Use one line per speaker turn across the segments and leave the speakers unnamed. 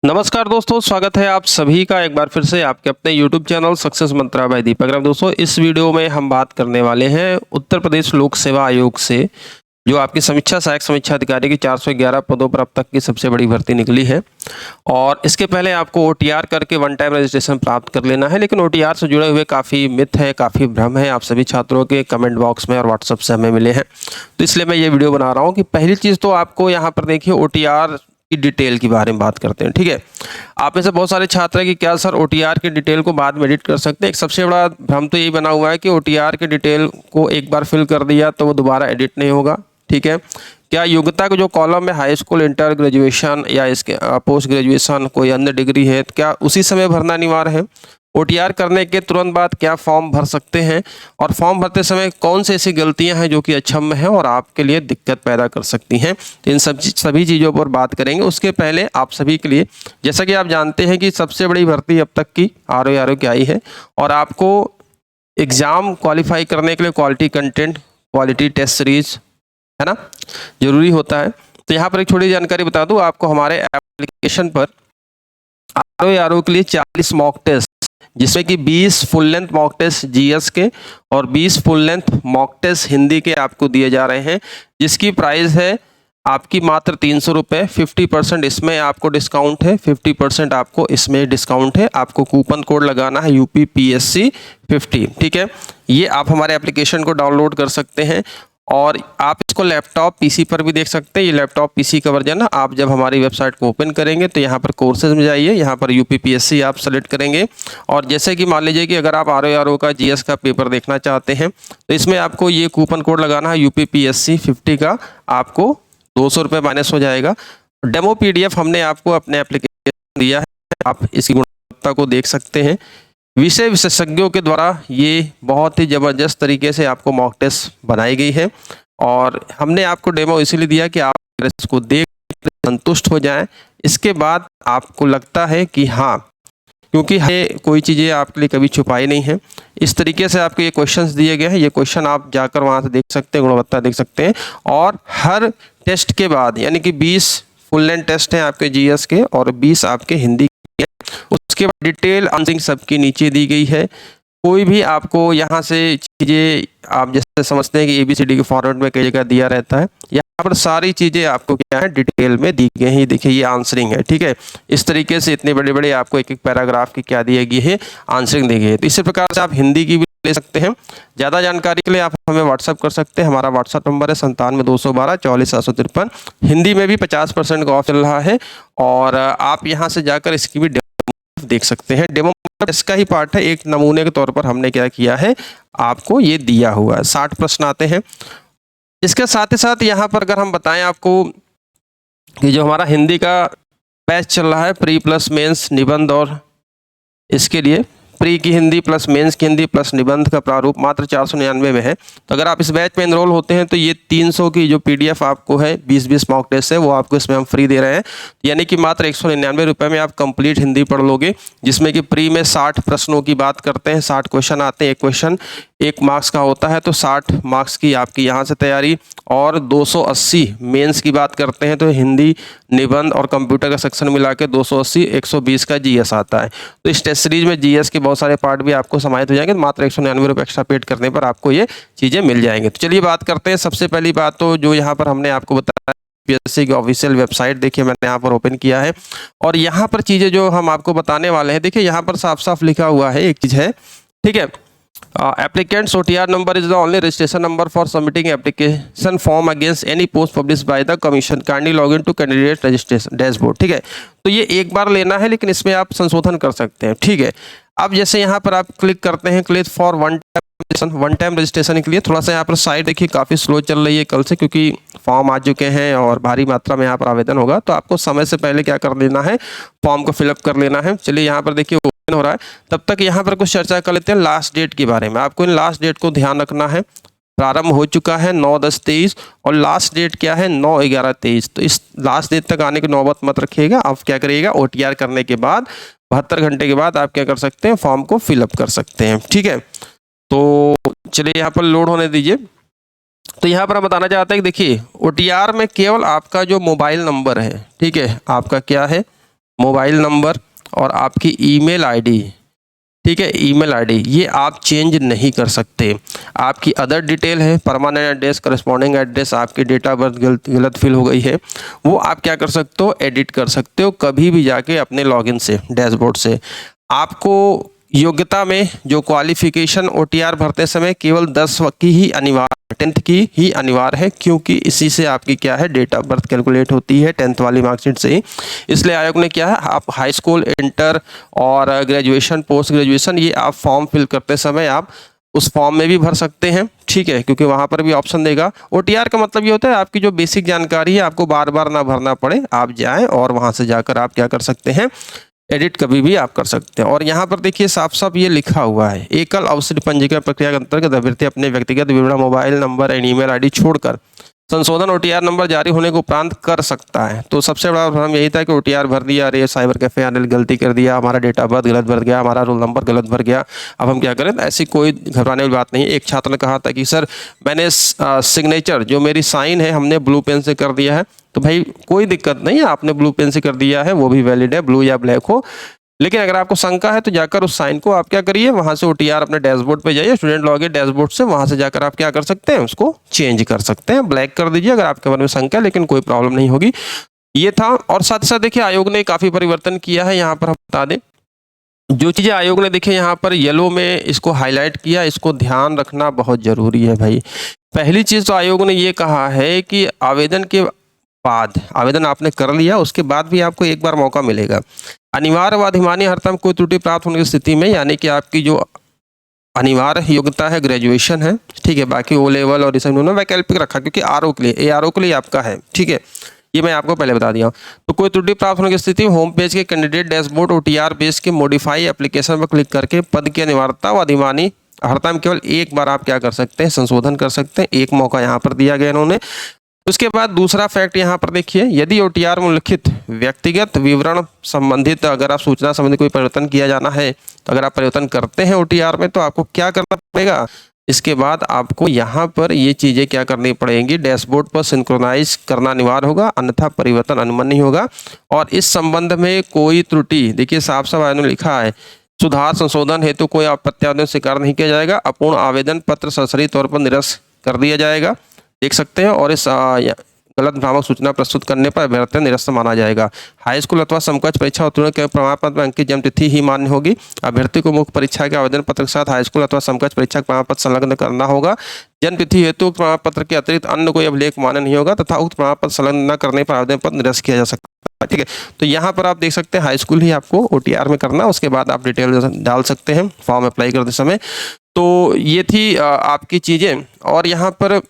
नमस्कार दोस्तों, स्वागत है आप सभी का एक बार फिर से आपके अपने YouTube चैनल सक्सेस मंत्रा बाय दीपक राम। दोस्तों, इस वीडियो में हम बात करने वाले हैं उत्तर प्रदेश लोक सेवा आयोग से जो आपकी समीक्षा सहायक समीक्षा अधिकारी की 411 पदों पर अब तक की सबसे बड़ी भर्ती निकली है। और इसके पहले आपको OTR करके वन टाइम रजिस्ट्रेशन प्राप्त कर लेना है, लेकिन OTR से जुड़े हुए काफ़ी मिथ है, काफ़ी भ्रम है आप सभी छात्रों के कमेंट बॉक्स में और व्हाट्सएप से हमें मिले हैं। तो इसलिए मैं ये वीडियो बना रहा हूँ कि पहली चीज़ तो आपको यहाँ पर देखिए OTR की डिटेल के बारे में बात करते हैं। ठीक है, आप में से बहुत सारे छात्र हैं कि क्या सर OTR की डिटेल को बाद में एडिट कर सकते हैं। एक सबसे बड़ा भ्रम तो यही बना हुआ है कि OTR की डिटेल को एक बार फिल कर दिया तो वो दोबारा एडिट नहीं होगा। ठीक है, क्या योग्यता का जो कॉलम है हाई स्कूल, इंटर, ग्रेजुएशन या इसके पोस्ट ग्रेजुएशन कोई अन्य डिग्री है, क्या उसी समय भरना अनिवार्य है। OTR करने के तुरंत बाद क्या फॉर्म भर सकते हैं, और फॉर्म भरते समय कौन सी ऐसी गलतियां हैं जो कि अक्षम्य हैं और आपके लिए दिक्कत पैदा कर सकती हैं। तो इन सभी चीज़ों पर बात करेंगे। उसके पहले आप सभी के लिए, जैसा कि आप जानते हैं कि सबसे बड़ी भर्ती अब तक की RO की आई है, और आपको एग्ज़ाम क्वालिफाई करने के लिए quality content, quality test series है ना, जरूरी होता है। तो यहाँ पर एक छोटी जानकारी बता दूँ आपको, हमारे एप्लीकेशन पर RO के लिए 40 मॉक टेस्ट, जिसमें कि 20 full length mock test GS के और 20 full length mock test Hindi के आपको दिए जा रहे हैं, जिसकी प्राइस है आपकी मात्र 300 रुपये। 50% इसमें आपको डिस्काउंट है, 50% आपको इसमें डिस्काउंट है। आपको कूपन कोड लगाना है UPPSC 50। ठीक है, ये आप हमारे एप्लीकेशन को डाउनलोड कर सकते हैं और आप इसको लैपटॉप PC पर भी देख सकते हैं। ये लैपटॉप PC का वर्जन है। आप जब हमारी वेबसाइट को ओपन करेंगे तो यहाँ पर कोर्सेज में जाइए, यहाँ पर UPPSC आप सेलेक्ट करेंगे, और जैसे कि मान लीजिए कि अगर आप RO का GS का पेपर देखना चाहते हैं तो इसमें आपको ये कूपन कोड लगाना है UPPSC 50 का, आपको 200 रुपये माइनस हो जाएगा। डेमो PDF हमने आपको अपने एप्लीकेशन दिया है, आप इसकी गुणवत्ता को देख सकते हैं। विषय विशेषज्ञों के द्वारा ये बहुत ही ज़बरदस्त तरीके से आपको मॉक टेस्ट बनाई गई है, और हमने आपको डेमो इसीलिए दिया कि आप इसको देख संतुष्ट हो जाएं। इसके बाद आपको लगता है कि हाँ, क्योंकि कोई चीज़ें आपके लिए कभी छुपाई नहीं है। इस तरीके से आपको ये क्वेश्चंस दिए गए हैं। ये क्वेश्चन आप जाकर वहाँ से देख सकते हैं, गुणवत्ता देख सकते हैं। और हर टेस्ट के बाद, यानी कि 20 फुल लेंथ टेस्ट हैं आपके GS के और 20 आपके हिंदी के, उसके बाद डिटेल आंसरिंग सबकी नीचे दी गई है। कोई भी आपको यहाँ से चीज़ें, आप जैसे समझते हैं कि ABCD के फॉर्मेट में कई जगह दिया रहता है, यहाँ पर सारी चीज़ें आपको क्या है डिटेल में दी गई हैं। देखिए ये आंसरिंग है। ठीक है, इस तरीके से इतने बड़े बड़े आपको एक एक पैराग्राफ की क्या दी गई है, आंसरिंग दी गई है। तो इसी प्रकार से आप हिंदी की भी ले सकते हैं। ज़्यादा जानकारी के लिए आप हमें व्हाट्सअप कर सकते हैं। हमारा व्हाट्सअप नंबर है 97 212 44 753। हिंदी में भी 50% का ऑफ चल रहा है, और आप यहाँ से जाकर इसकी भी देख सकते हैं। डेमो इसका ही पार्ट है, एक नमूने के तौर पर हमने क्या किया है, आपको ये दिया हुआ है। 60 प्रश्न आते हैं। इसके साथ ही साथ यहाँ पर अगर हम बताएं आपको कि जो हमारा हिंदी का बैच चल रहा है, प्री प्लस मेंस निबंध, और इसके लिए प्री की हिंदी प्लस मेंस की हिंदी प्लस निबंध का प्रारूप मात्र 499 में है। तो अगर आप इस बैच में एनरोल होते हैं तो ये 300 की जो PDF आपको है, 20-20 मॉक टेस्ट है, वो आपको इसमें हम फ्री दे रहे हैं। यानी कि मात्र 199 रुपये में आप कंप्लीट हिंदी पढ़ लोगे, जिसमें कि प्री में 60 प्रश्नों की बात करते हैं, 60 क्वेश्चन आते हैं। एक क्वेश्चन 1 मार्क्स का होता है, तो 60 मार्क्स की आपकी यहाँ से तैयारी, और 280 मेंस की बात करते हैं तो हिंदी, निबंध और कंप्यूटर का सेक्शन मिला के 280, 120 का GS आता है। तो इस टेस्ट सीरीज में GS के बहुत सारे पार्ट भी आपको समाहित हो जाएंगे। मात्र 199 रुपये एक्स्ट्रा पेड करने पर आपको ये चीज़ें मिल जाएंगी। तो चलिए बात करते हैं। सबसे पहली बात तो जो यहाँ पर हमने आपको बताया, PSC की ऑफिशियल वेबसाइट देखिए मैंने यहाँ पर ओपन किया है, और यहाँ पर चीज़ें जो हम आपको बताने वाले हैं, देखिए यहाँ पर साफ साफ लिखा हुआ है एक चीज़ है। ठीक है, applicant's OTR number is the only registration number for submitting application form against any post published by the commission. Kindly log in to candidate registration dashboard. ठीक है, तो ये एक बार लेना है, लेकिन इसमें आप संशोधन कर सकते हैं। ठीक है, अब जैसे यहाँ पर आप क्लिक करते हैं, click for one time registration के लिए थोड़ा सा यहाँ पर साइट देखिए काफ़ी स्लो चल रही है कल से, क्योंकि फॉर्म आ चुके हैं और भारी मात्रा में यहाँ पर आवेदन होगा। तो आपको समय से पहले क्या कर लेना है, फॉर्म को फिलअप कर लेना है। चलिए यहाँ पर देखिए ओपन हो रहा है, तब तक यहाँ पर कुछ चर्चा कर लेते हैं लास्ट डेट के बारे में। आपको इन लास्ट डेट को ध्यान रखना है। प्रारंभ हो चुका है 9-10-23, और लास्ट डेट क्या है 9-11-23। तो इस लास्ट डेट तक आने की नौबत मत रखिएगा। आप क्या करिएगा, OTR करने के बाद 72 घंटे के बाद आप क्या कर सकते हैं, फॉर्म को फिलअप कर सकते हैं। ठीक है, तो चलिए यहाँ पर लोड होने दीजिए। तो यहाँ पर हम बताना चाहते हैं कि देखिए OTR में केवल आपका जो मोबाइल नंबर है, ठीक है, आपका क्या है मोबाइल नंबर और आपकी ईमेल आईडी, ठीक है, ईमेल आईडी ये आप चेंज नहीं कर सकते। आपकी अदर डिटेल है, परमानेंट एड्रेस, करस्पॉन्डिंग एड्रेस, आपकी डेट ऑफ बर्थ गलत फिल हो गई है, वो आप क्या कर सकते हो, एडिट कर सकते हो कभी भी जाके अपने लॉगिन से, डैशबोर्ड से। आपको योग्यता में जो क्वालिफिकेशन OTR भरते समय केवल 10 की ही अनिवार्य, 10th की ही अनिवार्य है, क्योंकि इसी से आपकी क्या है, डेट ऑफ बर्थ कैलकुलेट होती है 10th वाली मार्कशीट से ही। इसलिए आयोग ने क्या है, आप हाई स्कूल, इंटर और ग्रेजुएशन, पोस्ट ग्रेजुएशन, ये आप फॉर्म फिल करते समय आप उस फॉर्म में भी भर सकते हैं, ठीक है, क्योंकि वहाँ पर भी ऑप्शन देगा। OTR का मतलब ये होता है आपकी जो बेसिक जानकारी है आपको बार बार ना भरना पड़े, आप जाएँ और वहाँ से जाकर आप क्या कर सकते हैं, एडिट कभी भी आप कर सकते हैं। और यहाँ पर देखिए साफ साफ ये लिखा हुआ है, एकल अवसर पंजीकरण प्रक्रिया के अंतर्गत अभ्यर्थी अपने व्यक्तिगत विवरण, mobile number and email ID छोड़कर संशोधन OTR नंबर जारी होने को उपरांत कर सकता है। तो सबसे बड़ा प्रॉब्लम यही था कि OTR भर दिया, अरे साइबर कैफे आने गलती कर दिया, हमारा डेट ऑफ बर्थ गलत भर गया, हमारा रोल नंबर गलत भर गया, अब हम क्या करें। ऐसी कोई घबराने वाली बात नहीं है। एक छात्र ने कहा था कि सर मैंने सिग्नेचर जो मेरी साइन है हमने ब्लू पेन से कर दिया है, तो भाई कोई दिक्कत नहीं है, आपने ब्लू पेन से कर दिया है वो भी वैलिड है, ब्लू या ब्लैक हो। लेकिन अगर आपको शंका है तो जाकर उस साइन को आप क्या करिए, वहां से OTR अपने डैशबोर्ड पे जाइए, स्टूडेंट लॉगिन डैशबोर्ड से, वहां से जाकर आप क्या कर सकते हैं, उसको चेंज कर सकते हैं, ब्लैक कर दीजिए अगर आपके मन में शंका है, लेकिन कोई प्रॉब्लम नहीं होगी। ये था। और साथ ही साथ देखिए आयोग ने काफी परिवर्तन किया है, यहाँ पर हम बता दें जो चीजें आयोग ने देखिए यहाँ पर येलो में इसको हाईलाइट किया, इसको ध्यान रखना बहुत जरूरी है भाई। पहली चीज तो आयोग ने ये कहा है कि आवेदन के बाद, आवेदन आपने कर लिया उसके बाद भी आपको एक बार मौका मिलेगा। अनिवार्य व अधिमान्य अर्हता में कोई त्रुटि प्राप्त होने की स्थिति में, यानी कि आपकी जो अनिवार्य योग्यता है ग्रेजुएशन है, ठीक है, बाकी O लेवल और इसे उन्होंने वैकल्पिक रखा क्योंकि ARO के लिए, ARO के लिए आपका है, ठीक है, ये मैं आपको पहले बता दिया। तो कोई त्रुटि प्राप्त होने की स्थिति में होम पेज के कैंडिडेट डैशबोर्ड OTR बेस के मॉडिफाई एप्लीकेशन पर क्लिक करके पद की अनिवार्यता व अधिमानी अर्हता में केवल एक बार आप क्या कर सकते हैं, संशोधन कर सकते हैं। एक मौका यहाँ पर दिया गया इन्होंने। उसके बाद दूसरा फैक्ट यहाँ पर देखिए, यदि OTR में उल्लिखित व्यक्तिगत विवरण संबंधित अगर आप सूचना संबंधी कोई परिवर्तन किया जाना है, तो अगर आप परिवर्तन करते हैं OTR में तो आपको क्या करना पड़ेगा, इसके बाद आपको यहाँ पर ये चीज़ें क्या करनी पड़ेंगी, डैशबोर्ड पर सिंक्रोनाइज करना अनिवार्य होगा, अन्यथा परिवर्तन अनुमन्य नहीं होगा। और इस संबंध में कोई त्रुटि देखिए साफ साफ आयोग ने लिखा है, सुधार संशोधन हेतु कोई प्रत्यावेदन स्वीकार नहीं किया जाएगा, अपूर्ण आवेदन पत्र सरासरी तौर पर निरस्त कर दिया जाएगा, देख सकते हैं। और इस गलत भ्रामक सूचना प्रस्तुत करने पर अभ्यर्थी निरस्त माना जाएगा। हाई स्कूल अथवा समकक्ष परीक्षा उत्तीर्ण के प्रमाण पत्र में अंकित जन्म तिथि ही मान्य होगी। अभ्यर्थी को मुख्य परीक्षा के आवेदन पत्र के साथ हाई स्कूल अथवा समकक्ष परीक्षा का प्रमाण पत्र संलग्न करना होगा। जन्म तिथि हेतु प्रमाण पत्र के अतिरिक्त अन्य कोई अभिलेख मान्य नहीं होगा तथा उक्त प्रमाण पत्र संलग्न न करने पर आवेदन पत्र निरस्त किया जा सकता है, ठीक है। तो यहाँ पर आप देख सकते हैं हाई स्कूल ही आपको OTR में करना, उसके बाद आप डिटेल डाल सकते हैं फॉर्म अप्लाई करते समय। तो ये थी आपकी चीज़ें, और यहाँ पर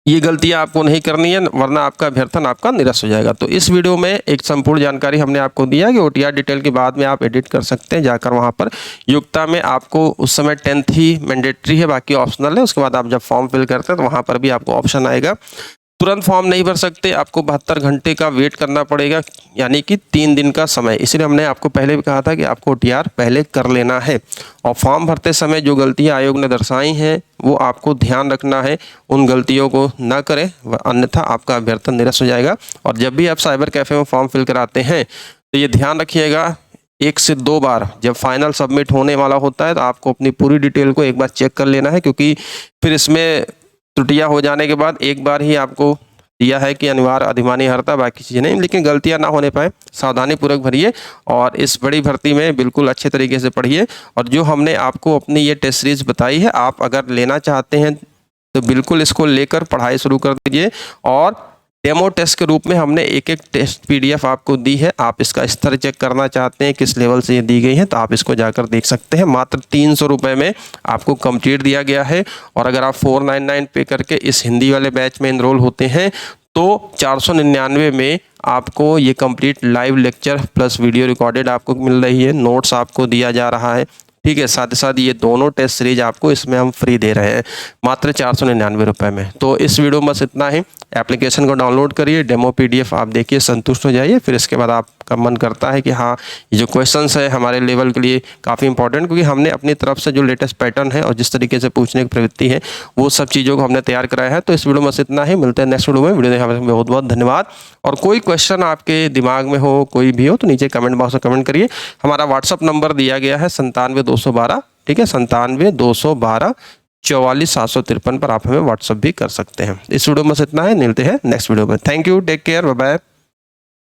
ये गलतियां आपको नहीं करनी है, वरना आपका अभ्यर्थन आपका निरस्त हो जाएगा। तो इस वीडियो में एक संपूर्ण जानकारी हमने आपको दिया कि OTR डिटेल के बाद में आप एडिट कर सकते हैं जाकर वहां पर। योग्यता में आपको उस समय 10th ही मैंडेटरी है, बाकी ऑप्शनल है। उसके बाद आप जब फॉर्म फिल करते हैं तो वहां पर भी आपको ऑप्शन आएगा। तुरंत फॉर्म नहीं भर सकते, आपको 72 घंटे का वेट करना पड़ेगा, यानी कि 3 दिन का समय। इसलिए हमने आपको पहले भी कहा था कि आपको OTR पहले कर लेना है। और फॉर्म भरते समय जो गलतियां आयोग ने दर्शाई हैं वो आपको ध्यान रखना है, उन गलतियों को ना करें, अन्यथा आपका अभ्यर्थन निरस्त हो जाएगा। और जब भी आप साइबर कैफे में फॉर्म फिल कराते हैं तो ये ध्यान रखिएगा, 1 से 2 बार जब फाइनल सबमिट होने वाला होता है तो आपको अपनी पूरी डिटेल को एक बार चेक कर लेना है, क्योंकि फिर इसमें त्रुटियां हो जाने के बाद एक बार ही आपको दिया है कि अनिवार्य अधिमानी अर्हता, बाकी चीज़ें नहीं। लेकिन गलतियां ना होने पाए सावधानी पूर्वक भरिए और इस बड़ी भर्ती में बिल्कुल अच्छे तरीके से पढ़िए। और जो हमने आपको अपनी ये टेस्ट सीरीज बताई है, आप अगर लेना चाहते हैं तो बिल्कुल इसको लेकर पढ़ाई शुरू कर दीजिए। और डेमो टेस्ट के रूप में हमने एक टेस्ट PDF आपको दी है, आप इसका स्तर चेक करना चाहते हैं किस लेवल से ये दी गई है तो आप इसको जाकर देख सकते हैं। मात्र 300 रुपये में आपको कंप्लीट दिया गया है। और अगर आप 499 पे करके इस हिंदी वाले बैच में इनरोल होते हैं तो 499 में आपको ये complete live lecture plus video recorded आपको मिल रही है, नोट्स आपको दिया जा रहा है, ठीक है। साथ ही साथ ये दोनों टेस्ट सीरीज आपको इसमें हम फ्री दे रहे हैं मात्र 499 रुपये में। तो इस वीडियो में बस इतना ही। एप्लीकेशन को डाउनलोड करिए, डेमो PDF आप देखिए, संतुष्ट हो जाइए, फिर इसके बाद आप आपका मन करता है कि हाँ ये जो क्वेश्चंस है हमारे लेवल के लिए काफ़ी इंपॉर्टेंट, क्योंकि हमने अपनी तरफ से जो लेटेस्ट पैटर्न है और जिस तरीके से पूछने की प्रवृत्ति है वो सब चीज़ों को हमने तैयार कराया है। तो इस वीडियो में बस इतना ही, मिलते हैं नेक्स्ट वीडियो में। वीडियो देखने के लिए बहुत बहुत धन्यवाद। और कोई क्वेश्चन आपके दिमाग में हो, कोई भी हो, तो नीचे कमेंट बॉक्स में कमेंट करिए। हमारा व्हाट्सअप नंबर दिया गया है 97-212, ठीक है, 97-212 44-753 पर आप हमें व्हाट्सअप भी कर सकते हैं। इस वीडियो में इतना है, मिलते हैं नेक्स्ट वीडियो में। Thank you, take care, bye bye.